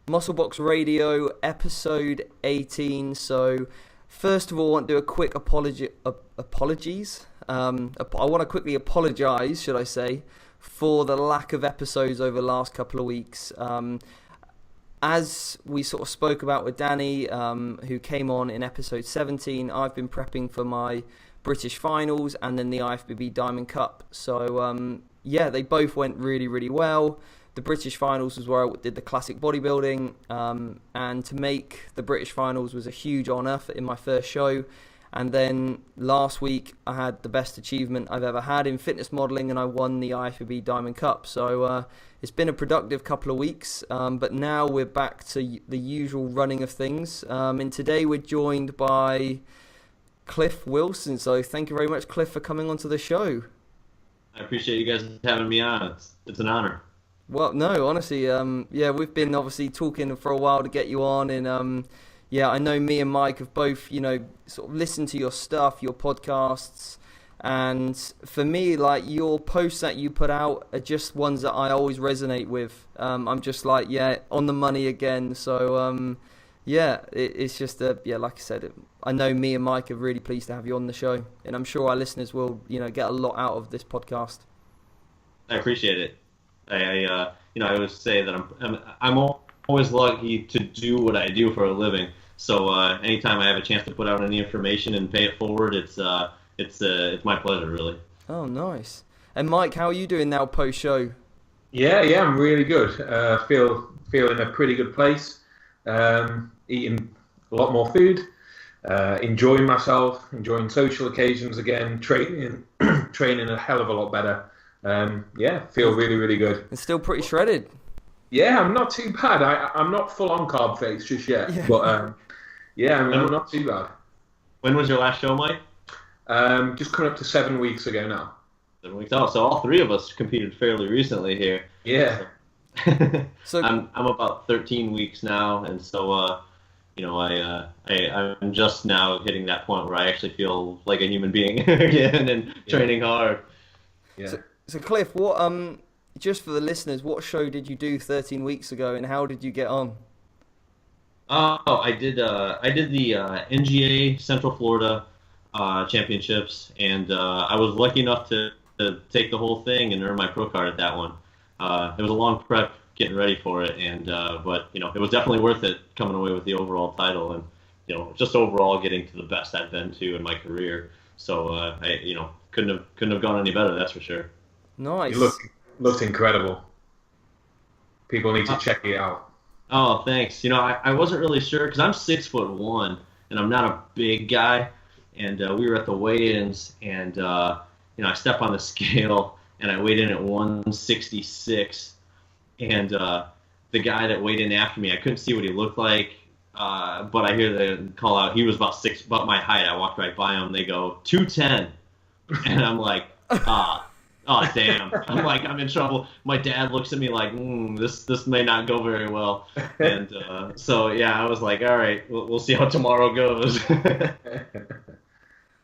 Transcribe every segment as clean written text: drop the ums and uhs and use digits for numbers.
Musclebox Radio, episode 18. So, first of all, I want to do a quick apologies. I want to quickly apologise, should I say, for the lack of episodes over the last couple of weeks. As we sort of spoke about with Danny, who came on in episode 17, I've been prepping for my British finals and then the IFBB Diamond Cup. So, they both went really, really well. The British finals was where I did the classic bodybuilding, and to make the British finals was a huge honour in my first show. And then last week I had the best achievement I've ever had in fitness modelling, and I won the IFBB Diamond Cup. So it's been a productive couple of weeks, but now we're back to the usual running of things. And today we're joined by Cliff Wilson. So thank you very much, Cliff, for coming onto the show. I appreciate you guys having me on. It's an honor. Well, no, honestly, we've been obviously talking for a while to get you on, and I know me and Mike have both, sort of listened to your stuff, your podcasts, and for me, like, your posts that you put out are just ones that I always resonate with. I'm just like, on the money again. So, it's just like I said, I know me and Mike are really pleased to have you on the show, and I'm sure our listeners will, get a lot out of this podcast. I appreciate it. I always say that I'm always lucky to do what I do for a living. So anytime I have a chance to put out any information and pay it forward, it's my pleasure, really. Oh, nice. And Mike, how are you doing now post show? Yeah, I'm really good. Feel in a pretty good place. Eating a lot more food. Enjoying myself. Enjoying social occasions again. Training a hell of a lot better. Feel really, really good. And still pretty shredded. Yeah, I'm not too bad. I'm not full on carb face just yet, but I'm not too bad. When was your last show, Mike? Just coming up to 7 weeks ago now. 7 weeks. Oh, so all three of us competed fairly recently here. Yeah. So I'm about 13 weeks now, and so I'm just now hitting that point where I actually feel like a human being again and training hard. Yeah. So Cliff, what just for the listeners, what show did you do 13 weeks ago, and how did you get on? Oh, I did the NGA Central Florida Championships, and I was lucky enough to take the whole thing and earn my pro card at that one. It was a long prep getting ready for it, and but it was definitely worth it coming away with the overall title, and just overall getting to the best I've been to in my career. So I couldn't have gone any better, that's for sure. Nice. You looked incredible. People need to check it out. Oh, thanks. I wasn't really sure because I'm 6'1" and I'm not a big guy. And we were at the weigh-ins, and I stepped on the scale and I weighed in at 166. And the guy that weighed in after me, I couldn't see what he looked like, but I hear the call out. He was about my height. I walked right by him. They go 210, and I'm like, oh, damn. I'm like, I'm in trouble. My dad looks at me like, this may not go very well. And I was like, all right, we'll see how tomorrow goes.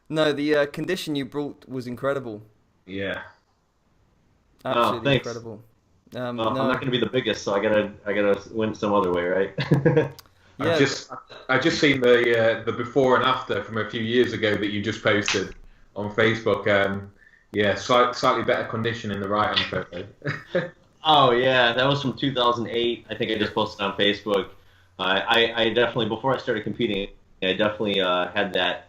No, the condition you brought was incredible. Yeah. Absolutely incredible. I'm not going to be the biggest, so I gotta win some other way, right? Yeah. I just seen the before and after from a few years ago that you just posted on Facebook. Slightly better condition in the right hand photo. Oh yeah, that was from 2008. I think I just posted on Facebook. I definitely, before I started competing, I definitely had that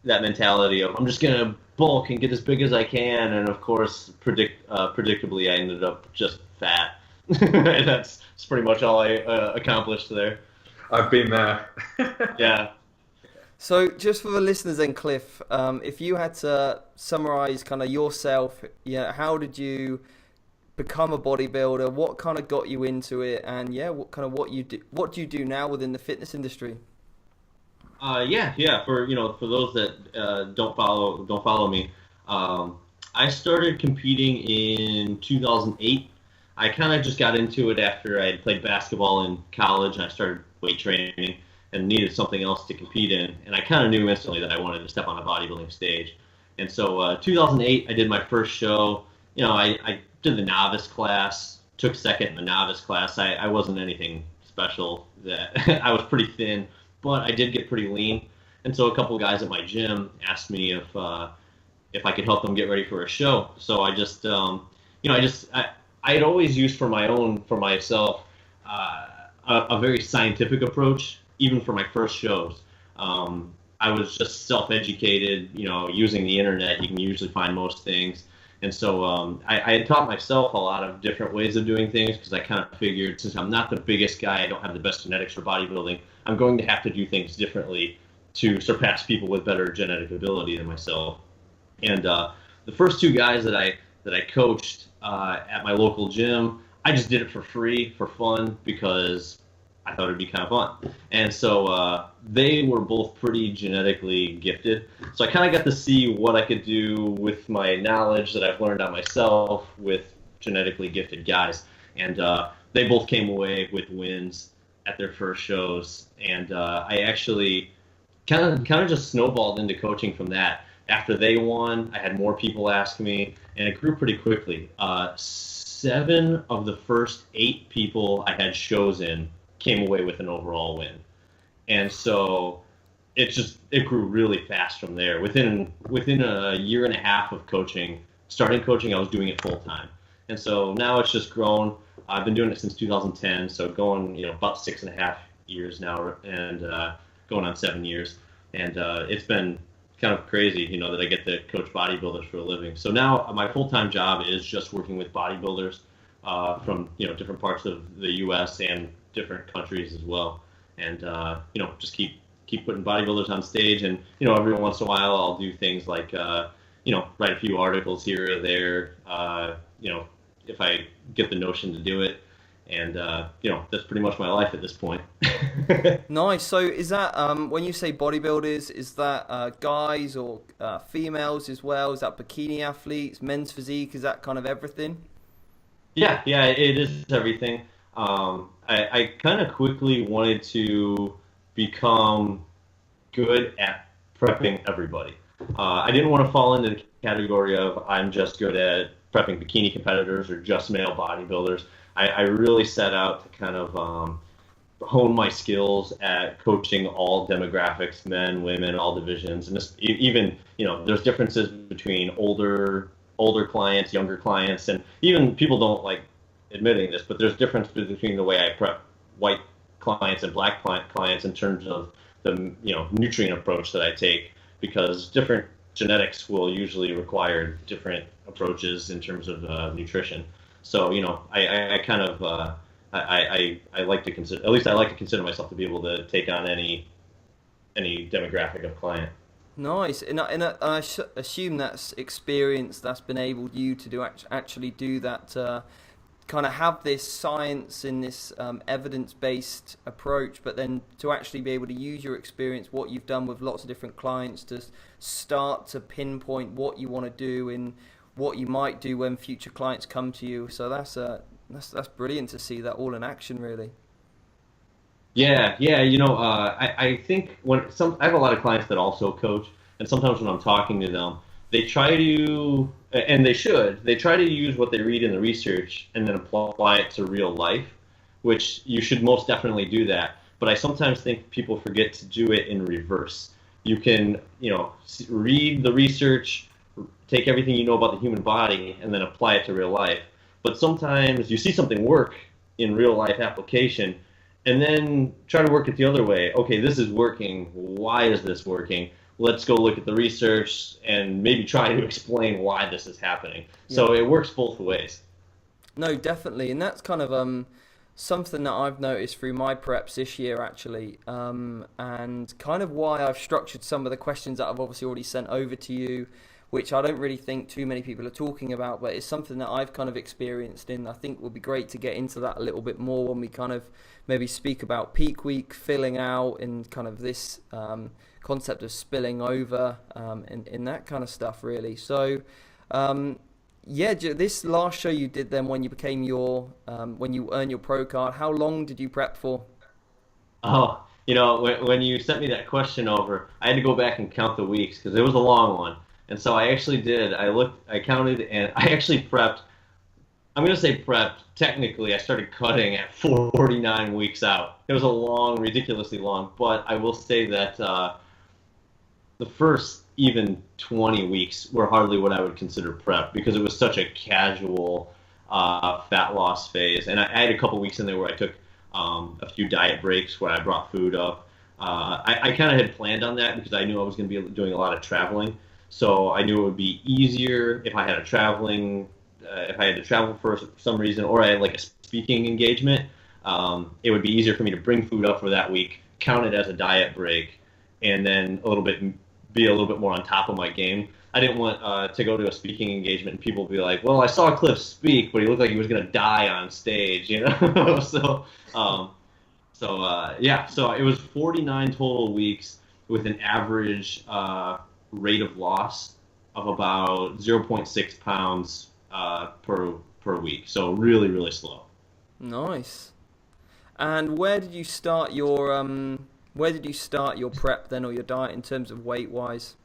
that mentality of I'm just gonna bulk and get as big as I can, and of course, predictably, I ended up just fat. That's pretty much all I accomplished there. I've been there. Yeah. So just for the listeners then, Cliff, if you had to summarize kind of yourself, how did you become a bodybuilder? What kind of got you into it? And what do you do now within the fitness industry? For those that don't follow me, I started competing in 2008. I kind of just got into it after I had played basketball in college, and I started weight training and needed something else to compete in. And I kind of knew instantly that I wanted to step on a bodybuilding stage. And so 2008, I did my first show. I did the novice class, took second in the novice class. I wasn't anything special that I was pretty thin, but I did get pretty lean. And so a couple of guys at my gym asked me if I could help them get ready for a show. So I just, I had always used for myself, a very scientific approach, even for my first shows. I was just self-educated, using the internet. You can usually find most things. And so I had taught myself a lot of different ways of doing things, because I kind of figured, since I'm not the biggest guy, I don't have the best genetics for bodybuilding, I'm going to have to do things differently to surpass people with better genetic ability than myself. And the first two guys that I coached at my local gym, I just did it for free, for fun, because I thought it'd be kind of fun. And so they were both pretty genetically gifted. So I kind of got to see what I could do with my knowledge that I've learned on myself with genetically gifted guys. And they both came away with wins at their first shows. And I actually kind of just snowballed into coaching from that. After they won, I had more people ask me, and it grew pretty quickly. 7 of the first 8 people I had shows in came away with an overall win. And so it grew really fast from there. Within a year and a half of starting coaching, I was doing it full time. And so now it's just grown. I've been doing it since 2010, so going, about 6.5 years now, and going on 7 years. And it's been kind of crazy, that I get to coach bodybuilders for a living. So now my full-time job is just working with bodybuilders from, different parts of the U.S. and different countries as well. And, just keep putting bodybuilders on stage. And, every once in a while I'll do things like, write a few articles here or there, if I get the notion to do it. And, that's pretty much my life at this point. Nice. So is that, when you say bodybuilders, is that guys or females as well? Is that bikini athletes, men's physique? Is that kind of everything? Yeah, it is everything. I kind of quickly wanted to become good at prepping everybody. I didn't want to fall into the category of I'm just good at prepping bikini competitors or just male bodybuilders. I really set out to kind of hone my skills at coaching all demographics, men, women, all divisions. And this, even, there's differences between older clients, younger clients, and even people don't like admitting this, but there's difference between the way I prep white clients and black clients in terms of the nutrient approach that I take, because different genetics will usually require different approaches in terms of nutrition. So I kind of I like to consider, at least I like to consider myself to be able to take on any demographic of client. Nice. And I assume that's experience that's been able you to actually do that, kind of have this science and this evidence-based approach, but then to actually be able to use your experience, what you've done with lots of different clients, to start to pinpoint what you want to do and what you might do when future clients come to you. So that's brilliant to see that all in action, really. Yeah. I think I have a lot of clients that also coach, and sometimes when I'm talking to them, they try to, and they try to use what they read in the research and then apply it to real life, which you should most definitely do that. But I sometimes think people forget to do it in reverse. You can, read the research, take everything you know about the human body, and then apply it to real life. But sometimes you see something work in real life application, and then try to work it the other way. Okay, this is working. Why is this working? Let's go look at the research and maybe try to explain why this is happening. Yeah. So it works both ways. No, definitely. And that's kind of something that I've noticed through my preps this year, actually, and kind of why I've structured some of the questions that I've obviously already sent over to you, which I don't really think too many people are talking about, but it's something that I've kind of experienced, and I think would be great to get into that a little bit more when we kind of maybe speak about peak week, filling out, and kind of this concept of spilling over, and that kind of stuff, really. So, this last show you did then, when you became when you earned your pro card, how long did you prep for? Oh, when you sent me that question over, I had to go back and count the weeks because it was a long one. And so I actually did. I counted, and I actually prepped I'm going to say prep. Technically, I started cutting at 49 weeks out. It was a long, ridiculously long, but I will say that the first even 20 weeks were hardly what I would consider prep because it was such a casual fat loss phase. And I had a couple weeks in there where I took a few diet breaks where I brought food up. I kind of had planned on that because I knew I was going to be doing a lot of traveling. So I knew it would be easier if I had if I had to travel for some reason, or I had like a speaking engagement. It would be easier for me to bring food up for that week, count it as a diet break, and then be a little bit more on top of my game. I didn't want to go to a speaking engagement and people be like, "Well, I saw Cliff speak, but he looked like he was going to die on stage," you know. So it was 49 total weeks with an average rate of loss of about 0.6 pounds per week. So really, really slow. Nice. And where did you start your prep then, or your diet in terms of weight wise?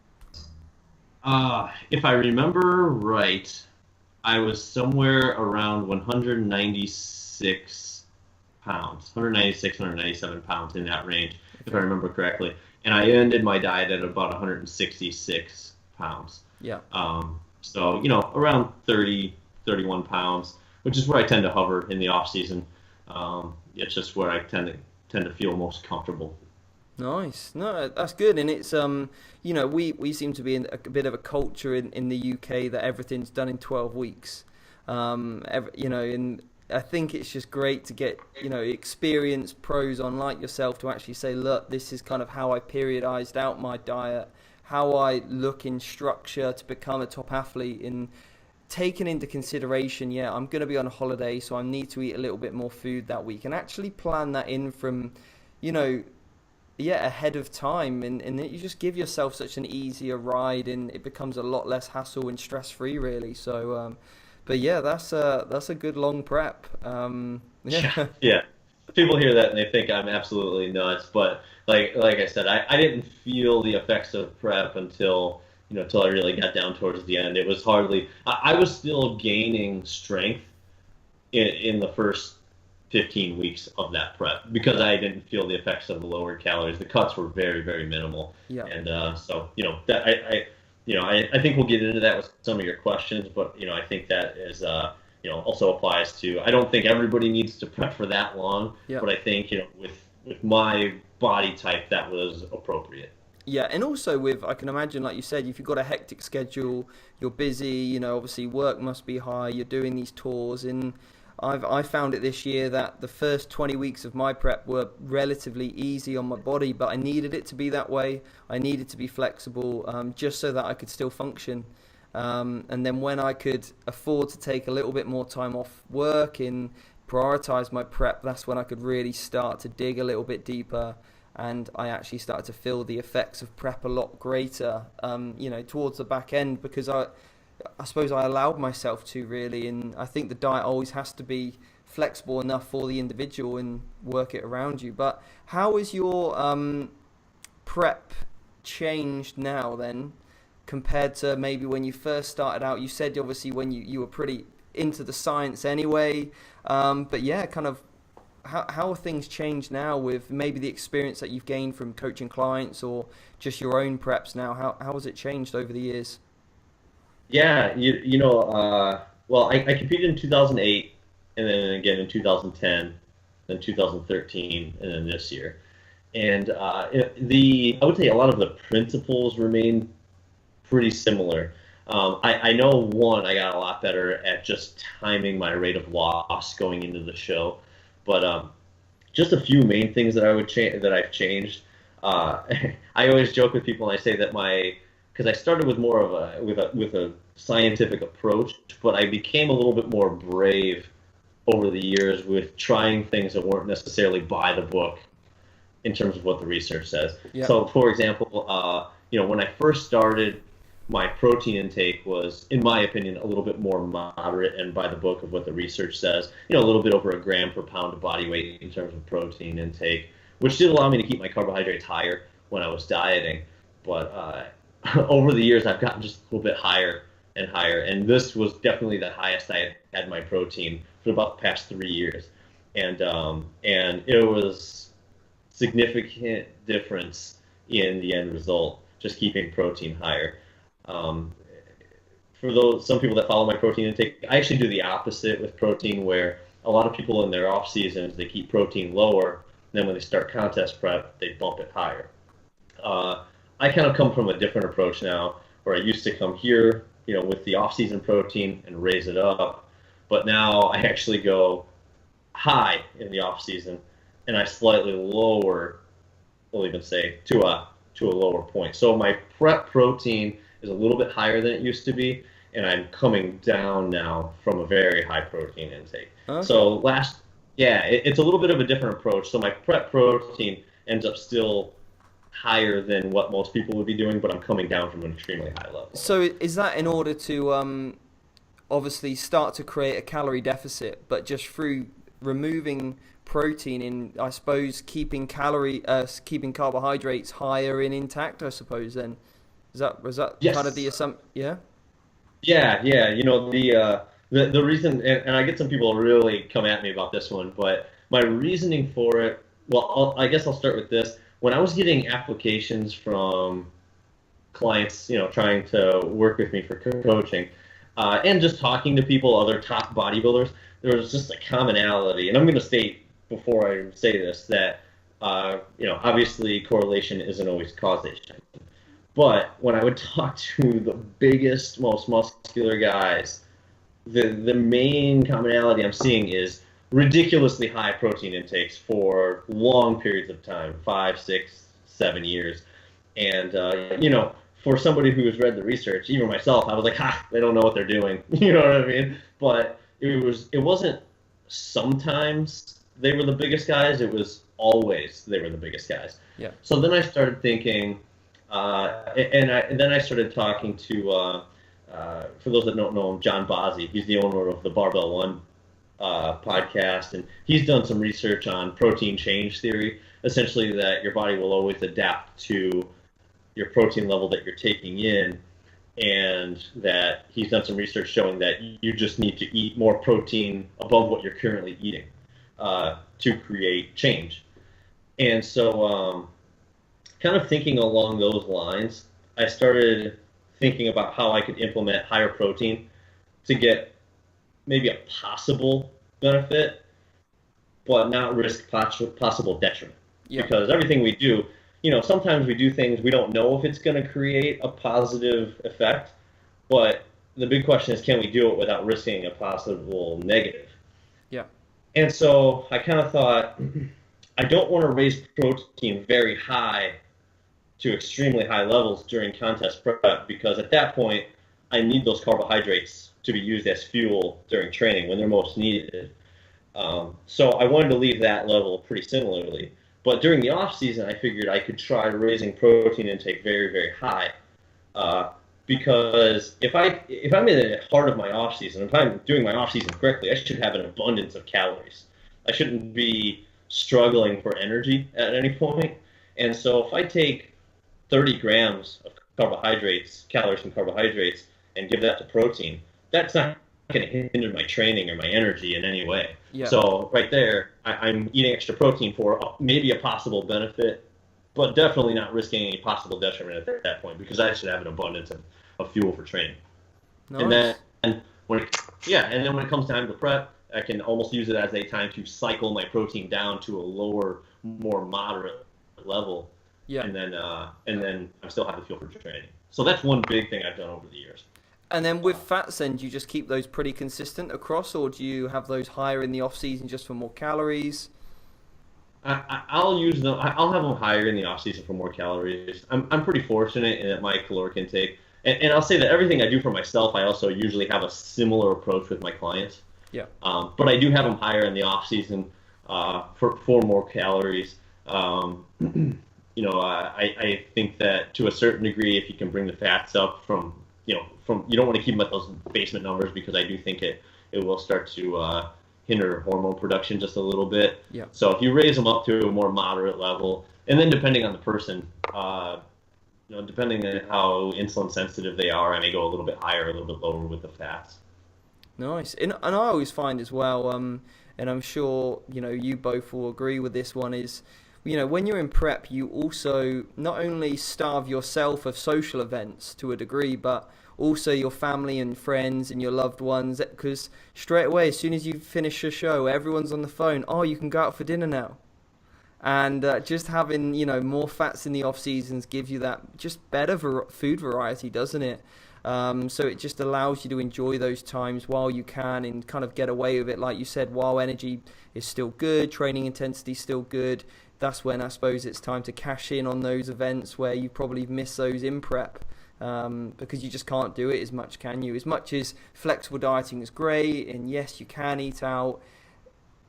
If I remember right, I was somewhere around 196 pounds, 197 pounds in that range, if I remember correctly. And I ended my diet at about 166 pounds. Yeah. So, around 30, 31 pounds, which is where I tend to hover in the off season. It's just where I tend to feel most comfortable. Nice. No, that's good. And it's, we seem to be in a bit of a culture in the UK that everything's done in 12 weeks. And I think it's just great to get, experienced pros on like yourself to actually say, look, this is kind of how I periodized out my diet, how I look in structure to become a top athlete, in taking into consideration, I'm going to be on a holiday, so I need to eat a little bit more food that week, and actually plan that in from, ahead of time, and you just give yourself such an easier ride, and it becomes a lot less hassle and stress-free, really. So, that's a good long prep. Yeah. People hear that and they think I'm absolutely nuts, but like I said, I didn't feel the effects of prep until I really got down towards the end. It was I was still gaining strength in the first 15 weeks of that prep because I didn't feel the effects of the lower calories. The cuts were very, very minimal. Yeah. And that I think we'll get into that with some of your questions, but I think that is also applies to. I don't think everybody needs to prep for that long, but I think with my body type that was appropriate. Yeah, and also I can imagine, like you said, if you've got a hectic schedule, you're busy, obviously work must be high, you're doing these tours, and I found it this year that the first 20 weeks of my prep were relatively easy on my body, but I needed it to be that way. I needed to be flexible, just so that I could still function. And then when I could afford to take a little bit more time off work and prioritize my prep, that's when I could really start to dig a little bit deeper. And I actually started to feel the effects of prep a lot greater, towards the back end, because I suppose I allowed myself to, really. And I think the diet always has to be flexible enough for the individual and work it around you. But how is your prep changed now then, compared to maybe when you first started out? You said obviously when you were pretty into the science anyway, but kind of how have things changed now with maybe the experience that you've gained from coaching clients or just your own preps now? How has it changed over the years? Yeah, well, I competed in 2008, and then again in 2010, then 2013, and then this year. And I would say a lot of the principles remain pretty similar. I know I got a lot better at just timing my rate of loss going into the show, but just a few main things that I've changed. I always joke with people and I say that because I started with more of with a scientific approach, but I became a little bit more brave over the years with trying things that weren't necessarily by the book in terms of what the research says. Yep. So, for example, when I first started, my protein intake was, in my opinion, a little bit more moderate and by the book of what the research says. A little bit over a gram per pound of body weight in terms of protein intake, which did allow me to keep my carbohydrates higher when I was dieting. But over the years, I've gotten just a little bit higher and higher. And this was definitely the highest I had my protein for about the past 3 years. And it was significant difference in the end result, just keeping protein higher. For some people that follow my protein intake, I actually do the opposite with protein, where a lot of people in their off seasons, they keep protein lower. Then when they start contest prep, they bump it higher. I kind of come from a different approach now, where I used to come here, with the off-season protein and raise it up. But now I actually go high in the off-season, and I slightly lower, we'll even say, to a lower point. So my prep protein is a little bit higher than it used to be, and I'm coming down now from a very high protein intake. Okay. So it's a little bit of a different approach. So my prep protein ends up still higher than what most people would be doing, but I'm coming down from an extremely high level. So is that in order to obviously start to create a calorie deficit, but just through removing protein in, I suppose, keeping carbohydrates higher in intact, I suppose, then? Was that Yes. kind of the assumption? Yeah? Yeah. The reason, and I get some people really come at me about this one, but my reasoning for it, I guess I'll start with this. When I was getting applications from clients, trying to work with me for coaching, and just talking to people, other top bodybuilders, there was just a commonality. And I'm going to state before I say this that, obviously correlation isn't always causation. But when I would talk to the biggest, most muscular guys, the main commonality I'm seeing is ridiculously high protein intakes for long periods of time, 5, 6, 7 years. And, for somebody who has read the research, even myself, I was like, they don't know what they're doing. You know what I mean? But it wasn't sometimes they were the biggest guys. It was always they were the biggest guys. Yeah. So then I started thinking, and then I started talking to, for those that don't know him, John Bozzi. He's the owner of the Barbell One podcast, and he's done some research on protein change theory, essentially that your body will always adapt to your protein level that you're taking in, and that he's done some research showing that you just need to eat more protein above what you're currently eating to create change. And so kind of thinking along those lines, I started thinking about how I could implement higher protein to get maybe a possible benefit, but not risk possible detriment. Yeah. Because everything we do, sometimes we do things we don't know if it's going to create a positive effect, but the big question is, can we do it without risking a possible negative? Yeah. And so I kind of thought, I don't want to raise protein very high to extremely high levels during contest prep, because at that point, I need those carbohydrates to be used as fuel during training when they're most needed. So I wanted to leave that level pretty similarly. But during the off season, I figured I could try raising protein intake very, very high. Because if I'm in the heart of my off season, if I'm doing my off season correctly, I should have an abundance of calories. I shouldn't be struggling for energy at any point. And so if I take 30 grams of calories from carbohydrates, and give that to protein, that's not going to hinder my training or my energy in any way. Yeah. So right there, I'm eating extra protein for maybe a possible benefit, but definitely not risking any possible detriment at that point, because I should have an abundance of fuel for training. Nice. And then when it comes time to prep, I can almost use it as a time to cycle my protein down to a lower, more moderate level. Yeah. And then I still have the fuel for training. So that's one big thing I've done over the years. And then with fats, then do you just keep those pretty consistent across, or do you have those higher in the off season just for more calories? I'll use them. I'll have them higher in the off season for more calories. I'm pretty fortunate in that my caloric intake, and I'll say that everything I do for myself, I also usually have a similar approach with my clients. Yeah. But I do have them higher in the off season for more calories. I think that to a certain degree, if you can bring the fats up from you don't want to keep them at those basement numbers, because I do think it will start to hinder hormone production just a little bit. Yeah. So if you raise them up to a more moderate level, and then depending on the person, depending on how insulin sensitive they are, I may go a little bit higher, a little bit lower with the fats. Nice. And I always find as well, and I'm sure, you both will agree with this one, is, when you're in prep, you also not only starve yourself of social events to a degree, but also your family and friends and your loved ones, because straight away, as soon as you finish a show, everyone's on the phone. Oh, you can go out for dinner now. And just having, more fats in the off seasons gives you that just better food variety, doesn't it? So it just allows you to enjoy those times while you can and kind of get away with it. Like you said, while energy is still good, training intensity is still good, that's when I suppose it's time to cash in on those events where you probably miss those in prep, because you just can't do it as much, can you? As much as flexible dieting is great, and yes, you can eat out,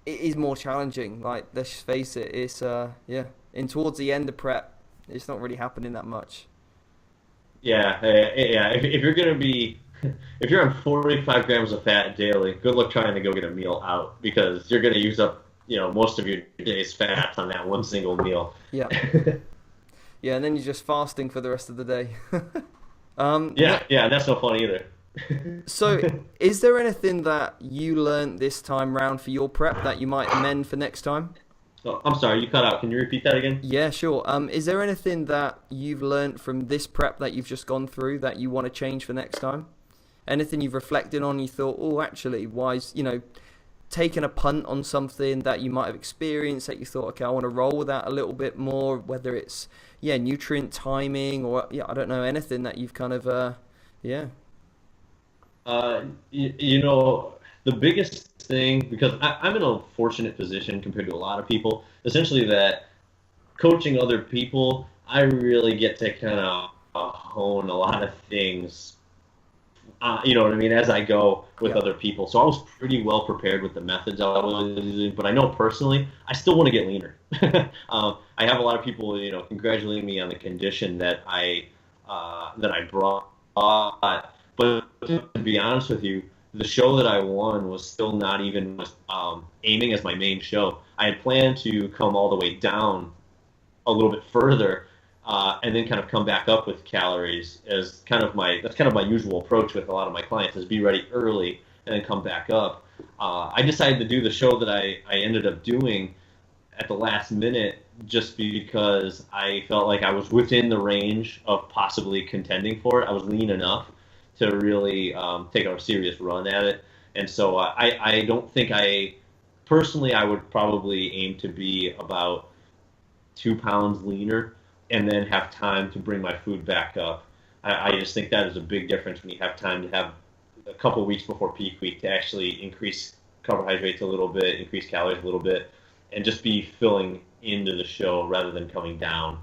it is more challenging. Like, let's just face it, it's and towards the end of prep, it's not really happening that much. Yeah. If you're gonna be, if you're on 45 grams of fat daily, good luck trying to go get a meal out, because you're gonna use up, most of your day's fat on that one single meal. Yeah. Yeah, and then you're just fasting for the rest of the day. Yeah, that's no fun either. So, is there anything that you learned this time round for your prep that you might amend for next time? Oh, I'm sorry, you cut out. Can you repeat that again? Yeah, sure. Is there anything that you've learned from this prep that you've just gone through that you want to change for next time? Anything you've reflected on, you thought, oh, actually, wise, taking a punt on something that you might have experienced that you thought, okay, I want to roll with that a little bit more, whether it's, nutrient timing or, I don't know, anything that you've kind of, The biggest thing, because I'm in a fortunate position compared to a lot of people, essentially that coaching other people, I really get to kind of hone a lot of things, you know what I mean, as I go with other people. So I was pretty well prepared with the methods I was using, but I know personally, I still want to get leaner. I have a lot of people, congratulating me on the condition that I brought. But to be honest with you, the show that I won was still not even aiming as my main show. I had planned to come all the way down a little bit further, and then kind of come back up with calories as that's kind of my usual approach with a lot of my clients, is be ready early and then come back up. I decided to do the show that I ended up doing at the last minute just because I felt like I was within the range of possibly contending for it. I was lean enough to really take a serious run at it. And so I don't think personally, I would probably aim to be about 2 pounds leaner and then have time to bring my food back up. I just think that is a big difference when you have time to have a couple weeks before peak week to actually increase carbohydrates a little bit, increase calories a little bit, and just be filling into the show rather than coming down.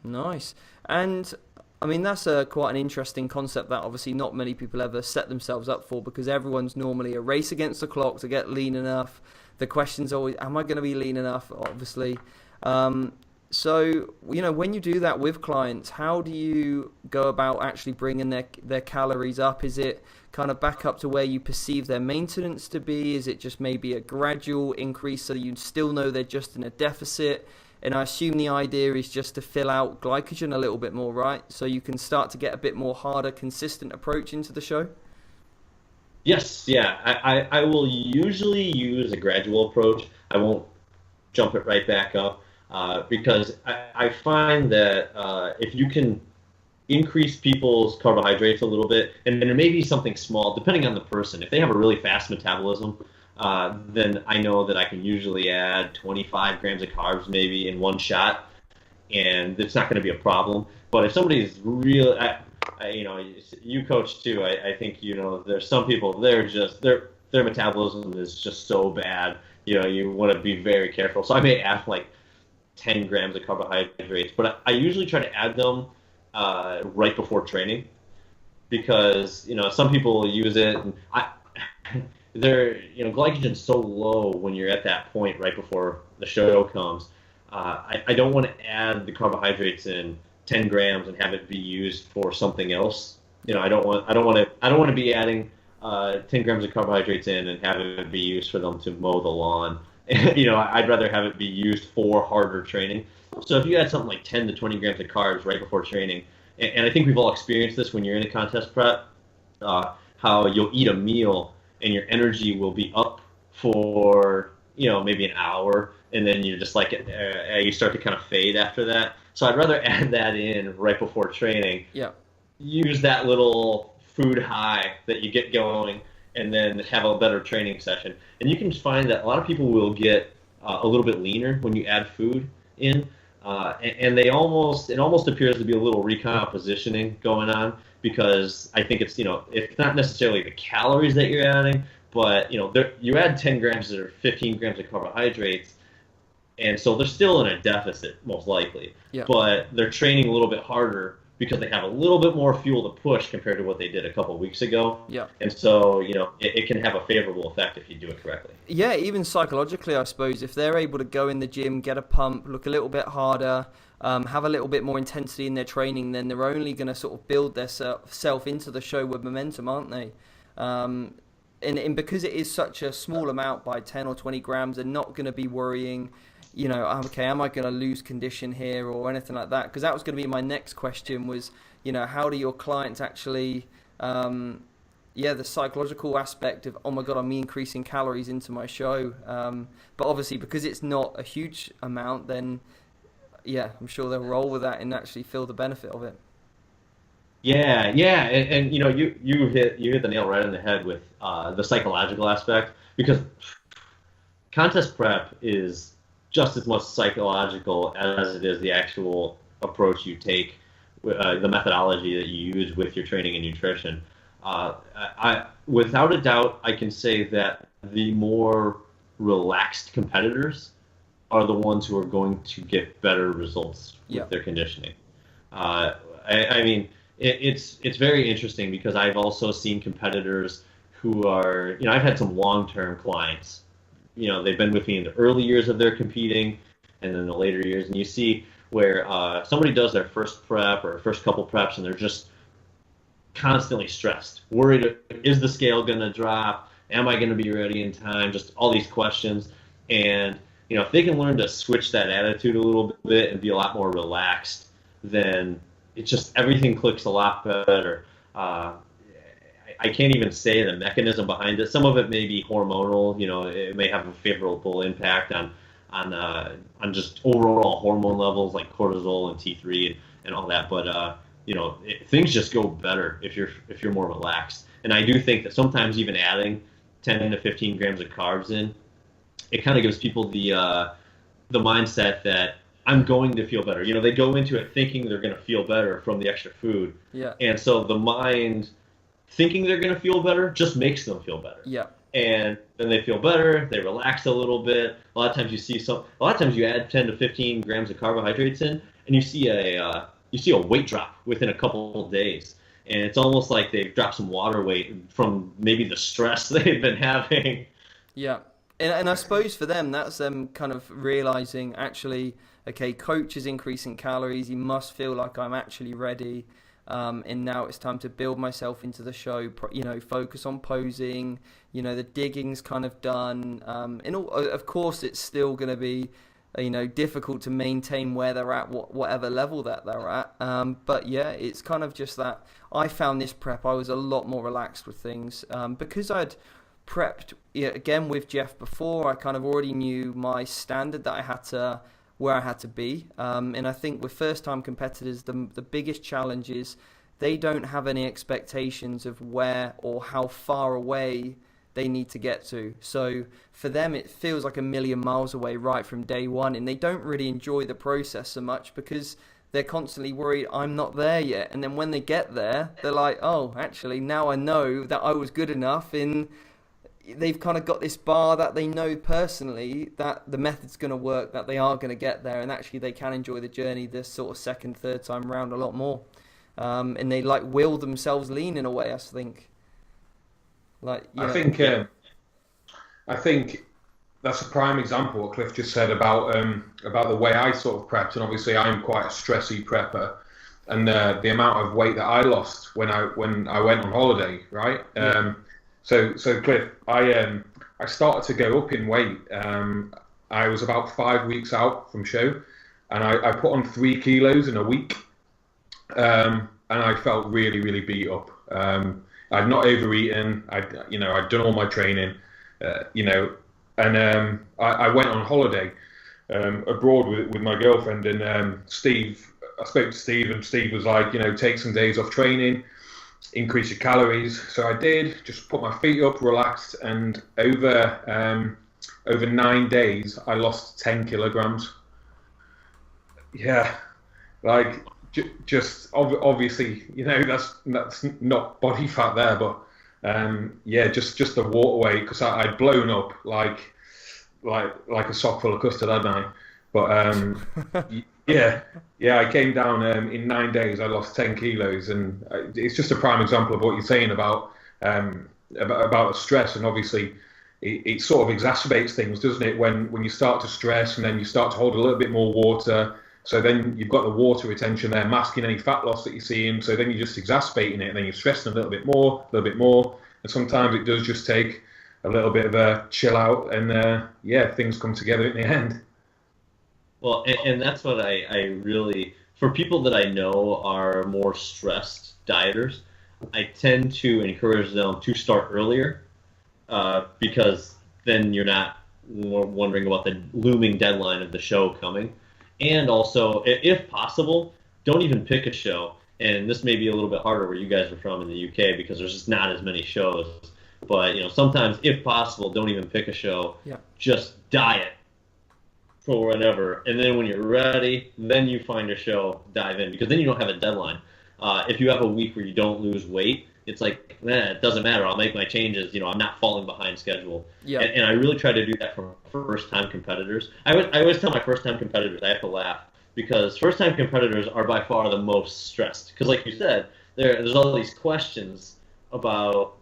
Nice. And I mean, that's quite an interesting concept that obviously not many people ever set themselves up for, because everyone's normally a race against the clock to get lean enough. The question's always, am I going to be lean enough, obviously? So, when you do that with clients, how do you go about actually bringing their calories up? Is it kind of back up to where you perceive their maintenance to be? Is it just maybe a gradual increase so you still know they're just in a deficit? And I assume the idea is just to fill out glycogen a little bit more, right? So you can start to get a bit more harder, consistent approach into the show? Yes, yeah. I will usually use a gradual approach. I won't jump it right back up because I find that if you can increase people's carbohydrates a little bit, and it may be something small, depending on the person. If they have a really fast metabolism, then I know that I can usually add 25 grams of carbs maybe in one shot, and it's not going to be a problem. But if somebody's real, you coach too, I think, there's some people, their metabolism is just so bad, you want to be very careful. So I may add like 10 grams of carbohydrates, but I usually try to add them right before training, because, some people use it, and glycogen's so low when you're at that point right before the show comes. I don't want to add the carbohydrates in 10 grams and have it be used for something else. I don't want to be adding 10 grams of carbohydrates in and have it be used for them to mow the lawn. I'd rather have it be used for harder training. So if you add something like 10 to 20 grams of carbs right before training, and I think we've all experienced this when you're in a contest prep, how you'll eat a meal and your energy will be up for, maybe an hour, and then you just like you start to kind of fade after that. So I'd rather add that in right before training. Yeah. Use that little food high that you get going, and then have a better training session. And you can find that a lot of people will get a little bit leaner when you add food in, and it almost appears to be a little recompositioning going on, because I think it's not necessarily the calories that you're adding, but you add 10 grams or 15 grams of carbohydrates, and so they're still in a deficit most likely. Yeah. But they're training a little bit harder because they have a little bit more fuel to push compared to what they did a couple of weeks ago. Yeah. And so, it can have a favorable effect if you do it correctly. Yeah, even psychologically, I suppose, if they're able to go in the gym, get a pump, look a little bit harder, have a little bit more intensity in their training, then they're only going to sort of build their self into the show with momentum, aren't they? And because it is such a small amount, by 10 or 20 grams, they're not going to be worrying, okay, am I going to lose condition here or anything like that? Because that was going to be my next question was, how do your clients actually, the psychological aspect of, oh my God, I'm increasing calories into my show. But obviously, because it's not a huge amount, then, I'm sure they'll roll with that and actually feel the benefit of it. Yeah, and you hit the nail right on the head with the psychological aspect, because contest prep is just as much psychological as it is the actual approach you take, the methodology that you use with your training and nutrition. Without a doubt, I can say that the more relaxed competitors are the ones who are going to get better results with their conditioning. I mean, it's very interesting, because I've also seen competitors who are, I've had some long-term clients. They've been with me in the early years of their competing, and then the later years, and you see where somebody does their first prep or first couple preps, and they're just constantly stressed, worried, is the scale going to drop? Am I going to be ready in time? Just all these questions. And, if they can learn to switch that attitude a little bit and be a lot more relaxed, then it just, everything clicks a lot better. I can't even say the mechanism behind it. Some of it may be hormonal. It may have a favorable impact on just overall hormone levels like cortisol and T3 and all that. But things just go better if you're more relaxed. And I do think that sometimes even adding 10 to 15 grams of carbs in, it kind of gives people the mindset that I'm going to feel better. They go into it thinking they're going to feel better from the extra food. Yeah. And so the mind thinking they're going to feel better just makes them feel better. Yeah. And then they feel better, they relax a little bit. A lot of times you add 10 to 15 grams of carbohydrates in, and you see a weight drop within a couple of days. And it's almost like they've dropped some water weight from maybe the stress they've been having. Yeah. And I suppose for them, that's them kind of realizing, actually, okay, coach is increasing calories. He must feel like I'm actually ready. And now it's time to build myself into the show, focus on posing, the digging's kind of done. And of course, it's still going to be, difficult to maintain where they're at, whatever level that they're at. But yeah, it's kind of just that I found this prep, I was a lot more relaxed with things, because I'd prepped again with Jeff before. I kind of already knew my standard that I had to, where I had to be. And I think with first-time competitors, the biggest challenge is they don't have any expectations of where or how far away they need to get to. So for them, it feels like a million miles away right from day one, and they don't really enjoy the process so much because they're constantly worried, I'm not there yet. And then when they get there, they're like, oh, actually, now I know that I was good enough. And they've kind of got this bar that they know personally that the method's going to work, that they are going to get there, and actually they can enjoy the journey this sort of second, third time round a lot more. And they like will themselves lean in a way, I think. I think that's a prime example what Cliff just said about the way I sort of prepped, and obviously I'm quite a stressy prepper, and the amount of weight that I lost when I went on holiday, right? Yeah. So Cliff, I started to go up in weight. I was about 5 weeks out from show, and I put on 3 kilos in a week. and I felt really, really beat up. I'd not overeaten. I'd done all my training, and I went on holiday abroad with my girlfriend, and Steve. I spoke to Steve, and Steve was like, take some days off training, increase your calories. So I did. Just put my feet up, relaxed, and over 9 days, I lost 10 kilograms. Yeah, like just obviously, that's not body fat there, but just the water weight, because I'd blown up like a sock full of custard, hadn't I? But I came down in 9 days. I lost 10 kilos, and it's just a prime example of what you're saying about the stress, and obviously. It sort of exacerbates things, doesn't it? When you start to stress, and then you start to hold a little bit more water. So then you've got the water retention there, masking any fat loss that you're seeing. So then you're just exacerbating it, and then you're stressing a little bit more. And sometimes it does just take a little bit of a chill out, and things come together in the end. Well, and that's what I really, for people that I know are more stressed dieters, I tend to encourage them to start earlier. Because then you're not wondering about the looming deadline of the show coming. And also, if possible, don't even pick a show. And this may be a little bit harder where you guys are from in the UK, because there's just not as many shows. But sometimes, if possible, don't even pick a show. Yeah. Just diet for whenever. And then when you're ready, then you find a show, dive in, because then you don't have a deadline. If you have a week where you don't lose weight, it's like, it doesn't matter. I'll make my changes. I'm not falling behind schedule. Yeah. And I really try to do that for first-time competitors. I always tell my first-time competitors, I have to laugh, because first-time competitors are by far the most stressed. Because like you said, there's all these questions about,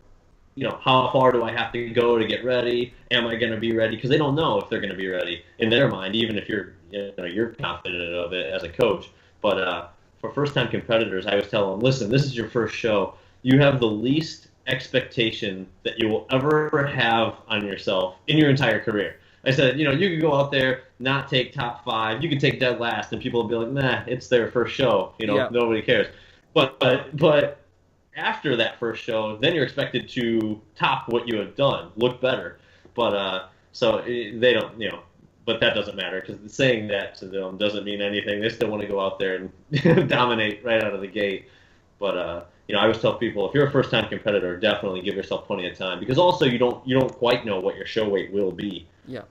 how far do I have to go to get ready? Am I going to be ready? Because they don't know if they're going to be ready in their mind, even if you're confident of it as a coach. But for first-time competitors, I always tell them, listen, this is your first show. You have the least expectation that you will ever have on yourself in your entire career. I said, you could go out there, not take top 5. You could take dead last, and people will be like, nah, it's their first show. Nobody cares. But after that first show, then you're expected to top what you have done, look better. But so they don't, but that doesn't matter, because saying that to them doesn't mean anything. They still want to go out there and dominate right out of the gate. But I always tell people, if you're a first-time competitor, definitely give yourself plenty of time, because also you don't quite know what your show weight will be. Yeah.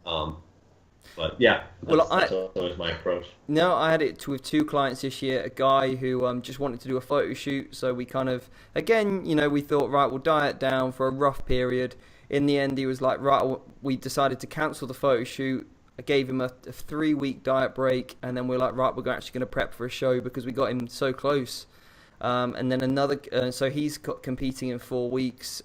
But yeah, that's always my approach. No, I had it with 2 clients this year. A guy who just wanted to do a photo shoot, so we kind of, again, we thought, right, we'll diet down for a rough period. In the end, he was like, right, we decided to cancel the photo shoot. I gave him a 3-week diet break, and then we're like, right, we're actually going to prep for a show, because we got him so close. And then another, so he's competing in 4 weeks.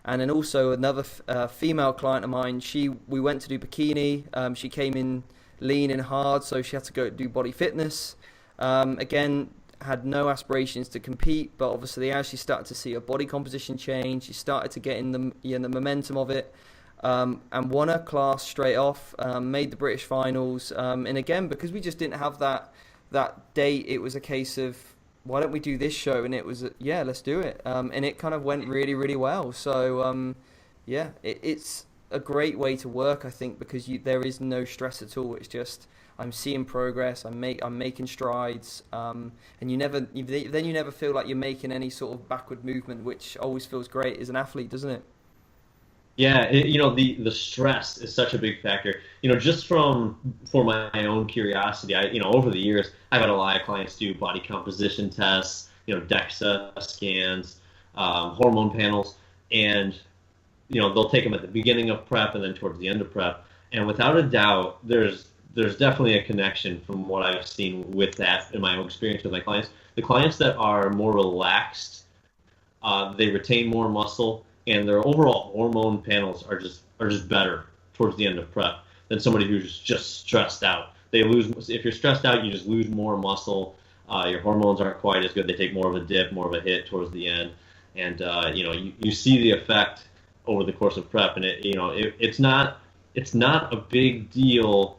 And then also another female client of mine, we went to do bikini. She came in lean and hard, so she had to go do body fitness. Again, had no aspirations to compete, but obviously as she started to see her body composition change, she started to get in the momentum of it. And won her class straight off, made the British finals. And again, because we just didn't have that date, it was a case of, why don't we do this show? And it was, let's do it. And it kind of went really, really well. So, it's a great way to work, I think, because there is no stress at all. It's just, I'm seeing progress, I'm making strides, and you never feel like you're making any sort of backward movement, which always feels great as an athlete, doesn't it? Yeah, the stress is such a big factor. Just for my own curiosity, over the years, I've had a lot of clients do body composition tests, DEXA scans, hormone panels, and they'll take them at the beginning of prep and then towards the end of prep. And without a doubt, there's definitely a connection from what I've seen with that in my own experience with my clients. The clients that are more relaxed, they retain more muscle, and their overall hormone panels are just better towards the end of prep than somebody who's just stressed out. If you're stressed out, you just lose more muscle. Your hormones aren't quite as good. They take more of a dip, more of a hit towards the end, and you see the effect over the course of prep. And it's not a big deal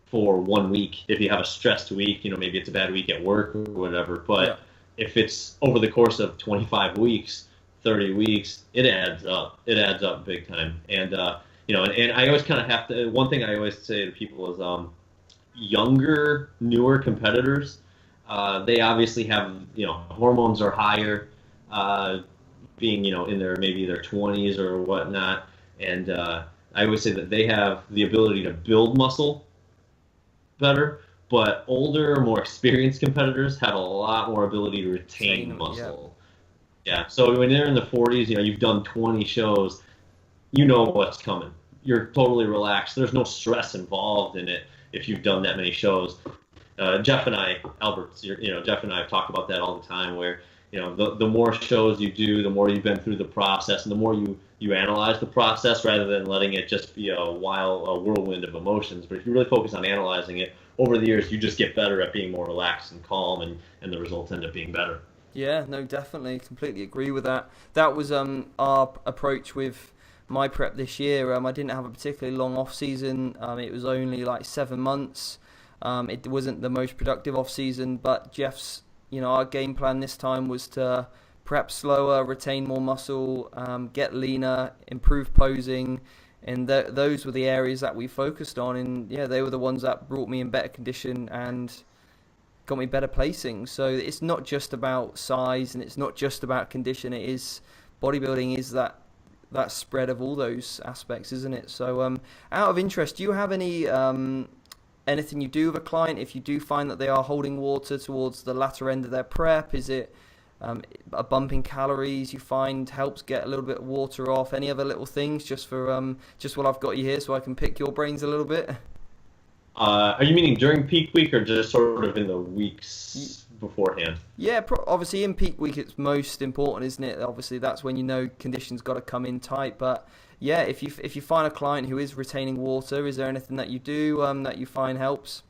for 1 week. If you have a stressed week, maybe it's a bad week at work or whatever. But if it's over the course of 25 weeks, 30 weeks, it adds up. It adds up big time. And and I always kind of have to. One thing I always say to people is, younger, newer competitors, they obviously have hormones are higher, being in their maybe their 20s or whatnot, and I always say that they have the ability to build muscle better, but older, more experienced competitors have a lot more ability to retain muscle. Yeah. So when they're in the 40s, you've done 20 shows, you know what's coming. You're totally relaxed. There's no stress involved in it if you've done that many shows. Jeff and I, Jeff and I have talked about that all the time, where the more shows you do, the more you've been through the process, and the more you analyze the process rather than letting it just be a whirlwind of emotions. But if you really focus on analyzing it over the years, you just get better at being more relaxed and calm, and the results end up being better. Yeah, no, definitely, completely agree with that. That was our approach with my prep this year. I didn't have a particularly long off season. It was only like 7 months. It wasn't the most productive off season, but Jeff's, our game plan this time was to prep slower, retain more muscle, get leaner, improve posing, and those were the areas that we focused on. And yeah, they were the ones that brought me in better condition and got me better placing. So it's not just about size and it's not just about condition. It is bodybuilding is that spread of all those aspects, isn't it? So out of interest, do you have any anything you do with a client if you do find that they are holding water towards the latter end of their prep? Is it a bump in calories you find helps get a little bit of water off? Any other little things just for just while I've got you here so I can pick your brains a little bit? Are you meaning during peak week or just sort of in the weeks beforehand? Yeah, obviously in peak week it's most important, isn't it? Obviously that's when conditions got to come in tight. But yeah, if you find a client who is retaining water, is there anything that you do that you find helps?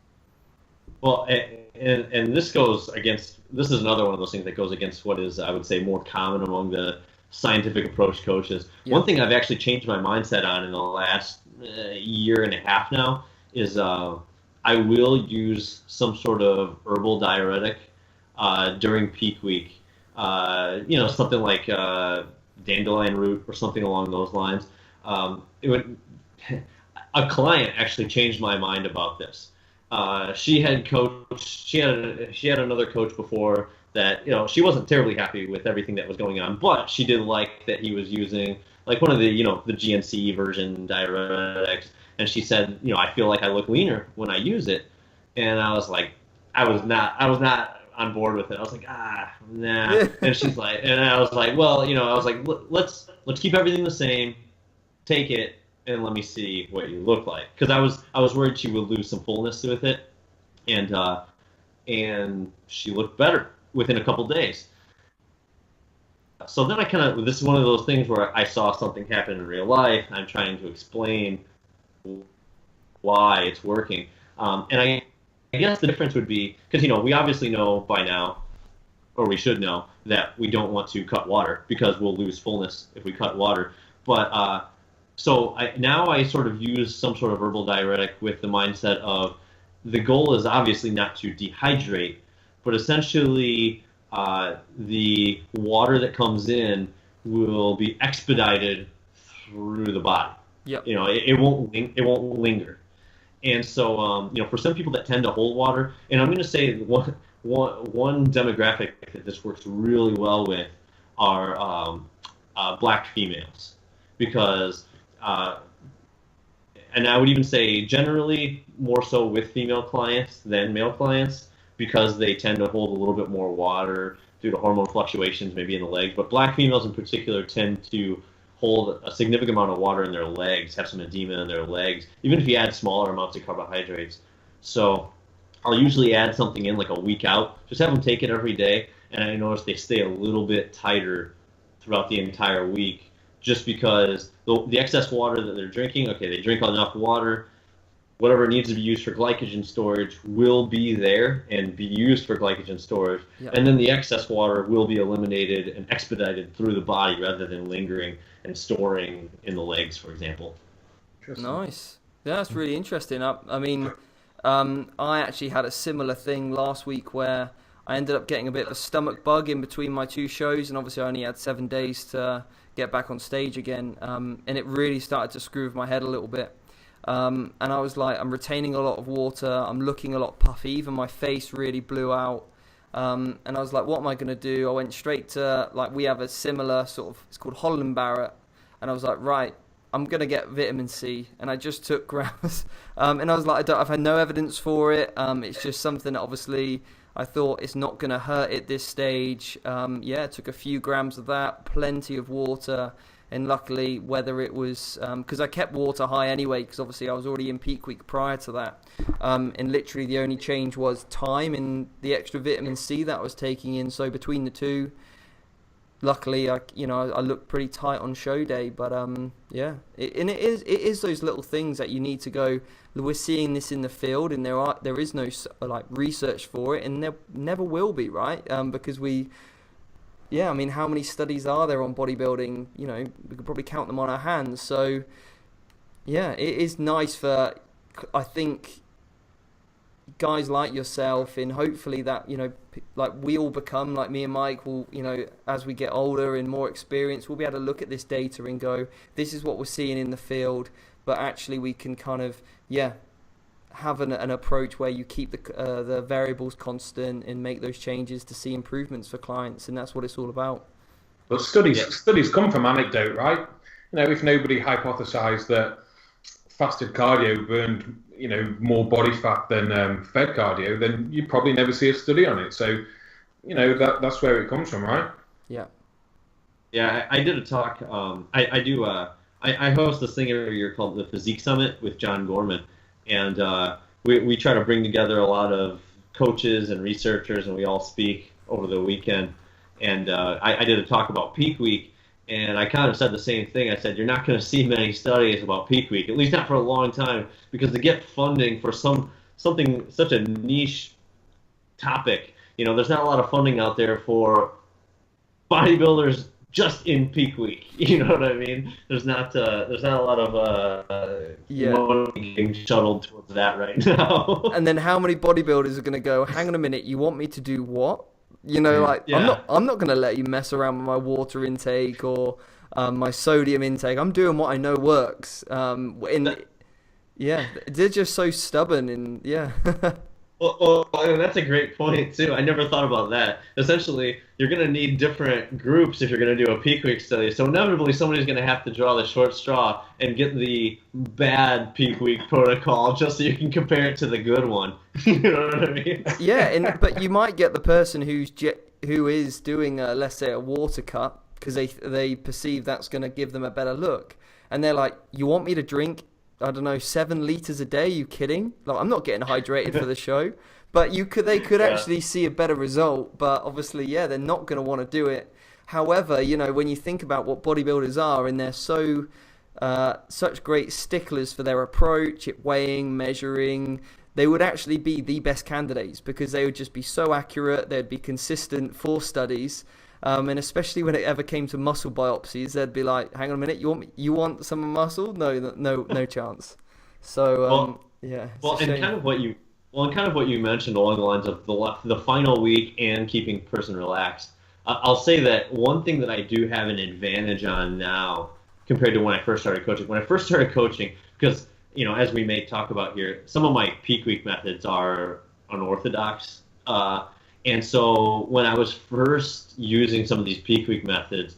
Well, and this goes against, this is another one of those things that goes against what is, I would say, more common among the scientific approach coaches. Yep. One thing I've actually changed my mindset on in the last year and a half now is I will use some sort of herbal diuretic during peak week. Something like dandelion root or something along those lines. A client actually changed my mind about this. She had another coach before that, she wasn't terribly happy with everything that was going on, but she did like that he was using like one of the, the GNC version diuretics. And she said, I feel like I look leaner when I use it. And I was like, I was not on board with it. I was like, nah. And she's like, and I was like, well, I was like, let's keep everything the same. Take it and let me see what you look like. Because I was worried she would lose some fullness with it. And she looked better within a couple days. So then this is one of those things where I saw something happen in real life. I'm trying to explain why it's working. And I guess the difference would be, because, we obviously know by now, or we should know, that we don't want to cut water because we'll lose fullness if we cut water. But so now I sort of use some sort of herbal diuretic with the mindset of the goal is obviously not to dehydrate, but essentially the water that comes in will be expedited through the body. Yep. It won't linger. And so, for some people that tend to hold water, and I'm going to say one demographic that this works really well with are black females, because, and I would even say generally more so with female clients than male clients, because they tend to hold a little bit more water due to hormone fluctuations, maybe in the legs. But black females in particular tend to hold a significant amount of water in their legs, have some edema in their legs, even if you add smaller amounts of carbohydrates. So I'll usually add something in like a week out, just have them take it every day, and I notice they stay a little bit tighter throughout the entire week, just because the excess water that they're drinking, okay, they drink enough water, whatever needs to be used for glycogen storage will be there and be used for glycogen storage. Yep. And then the excess water will be eliminated and expedited through the body rather than lingering and storing in the legs, for example. Nice. Yeah, that's really interesting. I mean, I actually had a similar thing last week where I ended up getting a bit of a stomach bug in between my 2 shows, and obviously I only had 7 days to get back on stage again, and it really started to screw with my head a little bit. And I was like, I'm retaining a lot of water, I'm looking a lot puffy, even my face really blew out. And I was like, what am I going to do? I went straight to, like, we have a similar sort of, it's called Holland Barrett, and I was like, right, I'm going to get vitamin C, and I just took grams, and I was like, I've had no evidence for it, it's just something that obviously I thought it's not going to hurt at this stage. I took a few grams of that, plenty of water, and luckily, whether it was, because I kept water high anyway, because obviously I was already in peak week prior to that, and literally the only change was time and the extra vitamin C that I was taking in, so between the two, luckily, I looked pretty tight on show day, but it is those little things that you need to go. We're seeing this in the field, and there is no like research for it, and there never will be, right? Because I mean, how many studies are there on bodybuilding? You know, we could probably count them on our hands. So, yeah, it is nice for, I think, guys like yourself, and hopefully that, you know, like we all become, like me and Mike will, you know, as we get older and more experienced, we'll be able to look at this data and go, this is what we're seeing in the field, but actually we can kind of, have an approach where you keep the variables constant and make those changes to see improvements for clients, and that's what it's all about. But studies come from anecdote, right? You know, if nobody hypothesized that fasted cardio burned, you know, more body fat than fed cardio, then you'd probably never see a study on it. So, you know, that's where it comes from, right? Yeah. Yeah, I did a talk. I host this thing every year called the Physique Summit with John Gorman, and we try to bring together a lot of coaches and researchers, and we all speak over the weekend. And I did a talk about peak week, and I kind of said the same thing. I said, you're not going to see many studies about peak week, at least not for a long time, because to get funding for something such a niche topic, you know, there's not a lot of funding out there for bodybuilders just in peak week. You know what I mean? There's not a lot of money getting shuttled towards that right now. And then how many bodybuilders are going to go, hang on a minute, you want me to do what? You know, like, I'm not going to let you mess around with my water intake or my sodium intake. I'm doing what I know works. They're just so stubborn, and Well, and that's a great point, too. I never thought about that. Essentially, you're going to need different groups if you're going to do a peak week study. So inevitably, somebody's going to have to draw the short straw and get the bad peak week protocol just so you can compare it to the good one. You know what I mean? Yeah, but you might get the person who is doing, let's say, a water cut because they perceive that's going to give them a better look. And they're like, you want me to drink, I don't know, 7 liters a day? Are you kidding? Like, I'm not getting hydrated for the show. But they could actually see a better result. But obviously, they're not going to want to do it. However, you know, when you think about what bodybuilders are, and they're such great sticklers for their approach, weighing, measuring, they would actually be the best candidates because they would just be so accurate. They'd be consistent for studies. And especially when it ever came to muscle biopsies, they'd be like, hang on a minute, you want some muscle? No chance. So, Well, and kind of what you mentioned along the lines of the final week and keeping the person relaxed. I'll say that one thing that I do have an advantage on now compared to when I first started coaching. When I first started coaching, because, you know, as we may talk about here, some of my peak week methods are unorthodox. And so when I was first using some of these peak week methods,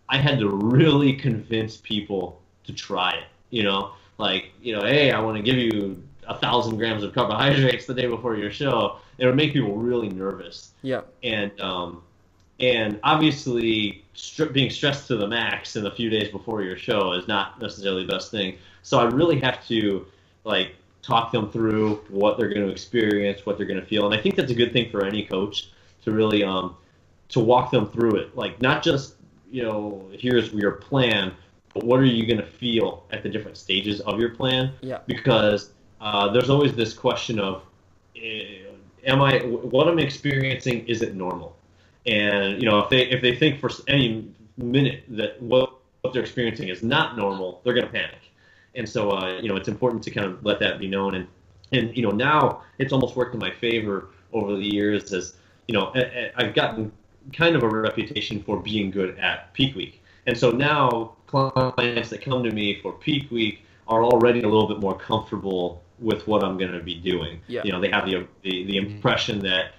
I had to really convince people to try it. You know, like, you know, hey, I want to give you 1,000 grams of carbohydrates the day before your show. It would make people really nervous. Yeah. And obviously being stressed to the max in the few days before your show is not necessarily the best thing. So I really have to, like, talk them through what they're going to experience, what they're going to feel. And I think that's a good thing for any coach to really to walk them through it. Like, not just, you know, here's your plan, but what are you going to feel at the different stages of your plan? Yeah. Because there's always this question of, what I'm experiencing, is it normal? And, you know, if they think for any minute that what they're experiencing is not normal, they're going to panic. And so, you know, it's important to kind of let that be known. And And, now it's almost worked in my favor over the years as, I've gotten kind of a reputation for being good at peak week. And so now clients that come to me for peak week are already a little bit more comfortable with what I'm going to be doing. Yeah. They have the impression that,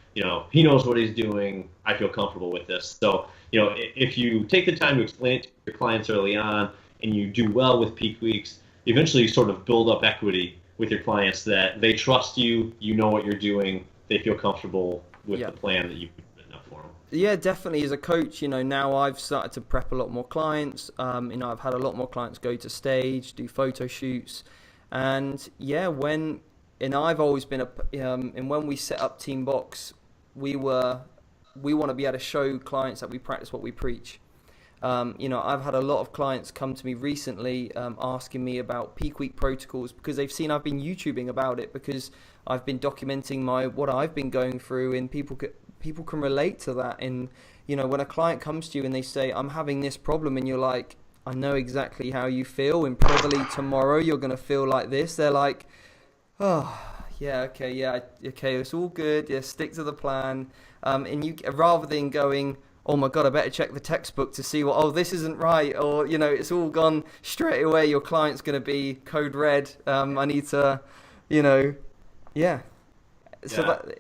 he knows what he's doing. I feel comfortable with this. So, if you take the time to explain it to your clients early on and you do well with peak weeks, eventually you sort of build up equity with your clients that they trust you, you know what you're doing, they feel comfortable with the plan that you've written up for them. Yeah, definitely. As a coach, now I've started to prep a lot more clients. I've had a lot more clients go to stage, do photo shoots, and I've always been and when we set up Team Box, we want to be able to show clients that we practice what we preach. I've had a lot of clients come to me recently asking me about peak week protocols because they've seen I've been YouTubing about it, because I've been documenting what I've been going through, and people can relate to that. And when a client comes to you and they say, I'm having this problem, and you're like, I know exactly how you feel, and probably tomorrow you're going to feel like this. They're like, oh, yeah, okay, it's all good. Yeah, stick to the plan. And you, rather than going, oh my God, I better check the textbook to see this isn't right, or, it's all gone straight away. Your client's going to be code red. I need to, yeah. So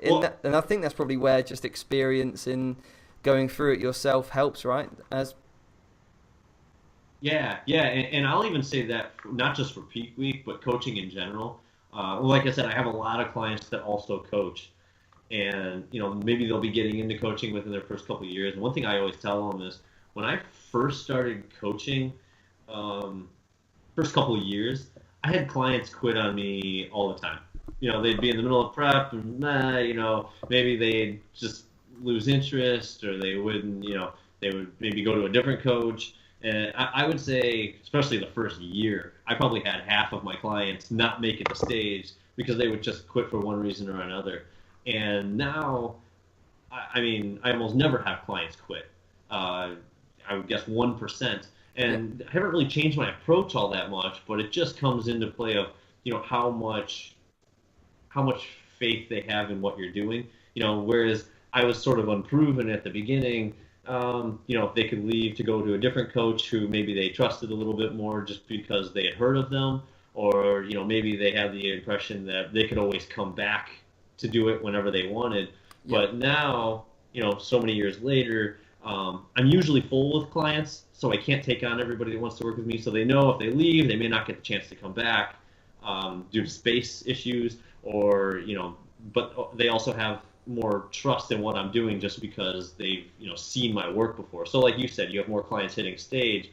and I think that's probably where just experience in going through it yourself helps, right? Yeah, and I'll even say that not just for peak week, but coaching in general. Like I said, I have a lot of clients that also coach, and maybe they'll be getting into coaching within their first couple of years. And one thing I always tell them is, when I first started coaching, first couple of years, I had clients quit on me all the time. They'd be in the middle of prep, and maybe they'd just lose interest, or they wouldn't, they would maybe go to a different coach. And I would say, especially the first year, I probably had half of my clients not make it to stage because they would just quit for one reason or another. And now, I almost never have clients quit. I would guess 1%. And I haven't really changed my approach all that much, but it just comes into play of, how much faith they have in what you're doing. Whereas I was sort of unproven at the beginning. They could leave to go to a different coach who maybe they trusted a little bit more just because they had heard of them, or maybe they had the impression that they could always come back to do it whenever they wanted. But now, so many years later, I'm usually full with clients, so I can't take on everybody that wants to work with me. So they know if they leave, they may not get the chance to come back due to space issues, or but they also have more trust in what I'm doing just because they've seen my work before. So like you said, you have more clients hitting stage.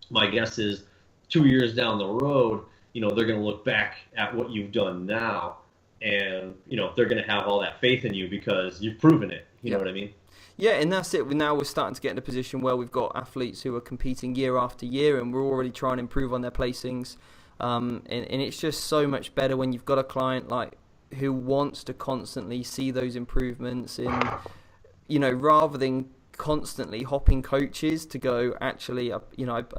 My guess is 2 years down the road, they're going to look back at what you've done now, and they're going to have all that faith in you because you've proven it. You know what I mean? Yeah, and that's it. Now we're starting to get in a position where we've got athletes who are competing year after year, and we're already trying to improve on their placings. And it's just so much better when you've got a client who wants to constantly see those improvements, and rather than constantly hopping coaches to go, actually, I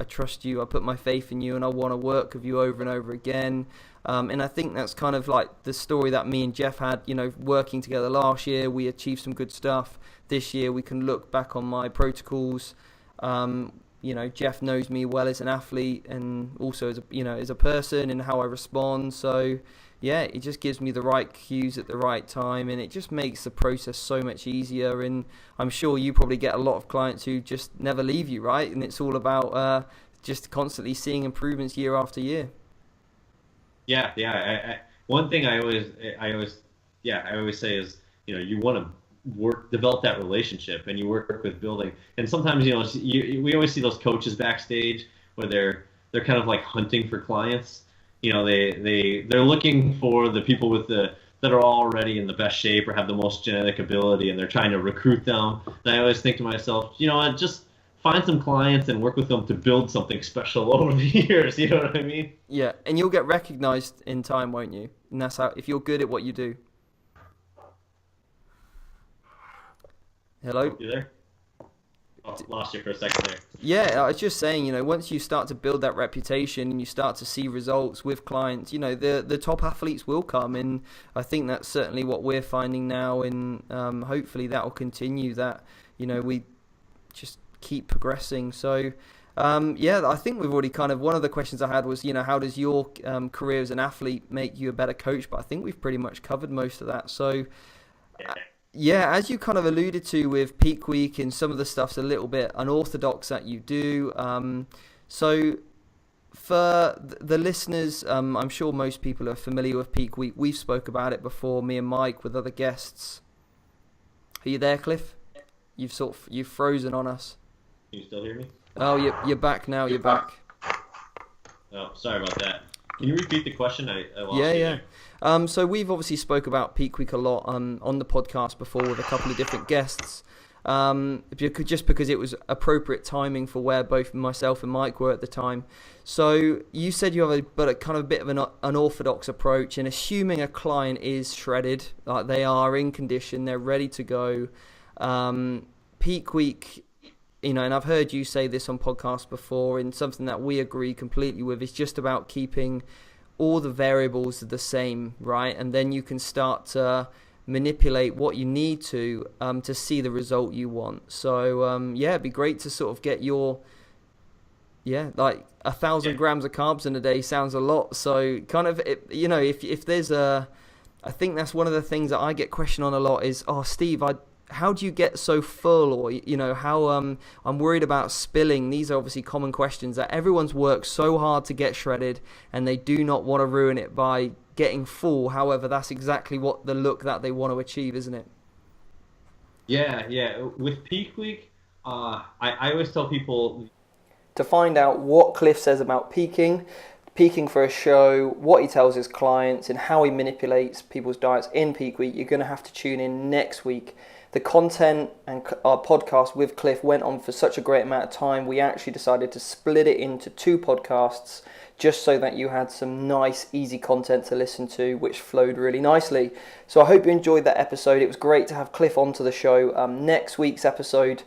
trust you, I put my faith in you, and I want to work with you over and over again. And I think that's kind of like the story that me and Jeff had, working together last year. We achieved some good stuff. This year we can look back on my protocols. Jeff knows me well as an athlete, and also as a person, and how I respond. So yeah, it just gives me the right cues at the right time, and it just makes the process so much easier. And I'm sure you probably get a lot of clients who just never leave you, right? And it's all about just constantly seeing improvements year after year. Yeah. One thing I always say is, you want to develop that relationship, and you work with building. And sometimes, we always see those coaches backstage where they're kind of like hunting for clients. They're looking for the people that are already in the best shape or have the most genetic ability, and they're trying to recruit them. And I always think to myself, just find some clients and work with them to build something special over the years. You know what I mean? Yeah, and you'll get recognized in time, won't you? And that's how, if you're good at what you do. Hello? You there? lost you for a second there. Yeah, I was just saying, once you start to build that reputation and you start to see results with clients, the top athletes will come, and I think that's certainly what we're finding now, and hopefully that will continue, that, we just keep progressing. So, I think we've already one of the questions I had was, how does your career as an athlete make you a better coach? But I think we've pretty much covered most of that. So, yeah, as you kind of alluded to with peak week and some of the stuff's a little bit unorthodox that you do. So for the listeners, I'm sure most people are familiar with peak week. We've spoke about it before, me and Mike, with other guests. Are you there, Cliff? You've frozen on us. Can you still hear me? Oh, you're back now. You're back. Oh, sorry about that. Can you repeat the question? I lost you there. So we've obviously spoke about peak week a lot on the podcast before with a couple of different guests, just because it was appropriate timing for where both myself and Mike were at the time. So you said you have a kind of a bit of an unorthodox approach, and assuming a client is shredded, like they are in condition, they're ready to go, peak week, and I've heard you say this on podcasts before, and something that we agree completely with, is just about keeping all the variables the same, right? And then you can start to manipulate what you need to see the result you want. So it'd be great to sort of get your, like 1,000 grams of carbs in a day sounds a lot. So kind of, if there's I think that's one of the things that I get questioned on a lot is, oh, Steve, how do you get so full? Or, how I'm worried about spilling. These are obviously common questions that everyone's worked so hard to get shredded, and they do not want to ruin it by getting full. However, that's exactly what the look that they want to achieve, isn't it? Yeah. With peak week, I always tell people to find out what Cliff says about peaking for a show, what he tells his clients, and how he manipulates people's diets in peak week. You're going to have to tune in next week. The content and our podcast with Cliff went on for such a great amount of time, we actually decided to split it into 2 podcasts just so that you had some nice, easy content to listen to, which flowed really nicely. So I hope you enjoyed that episode. It was great to have Cliff onto the show. Next week's episode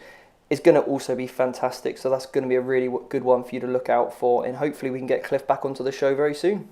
is going to also be fantastic, so that's going to be a really good one for you to look out for, and hopefully we can get Cliff back onto the show very soon.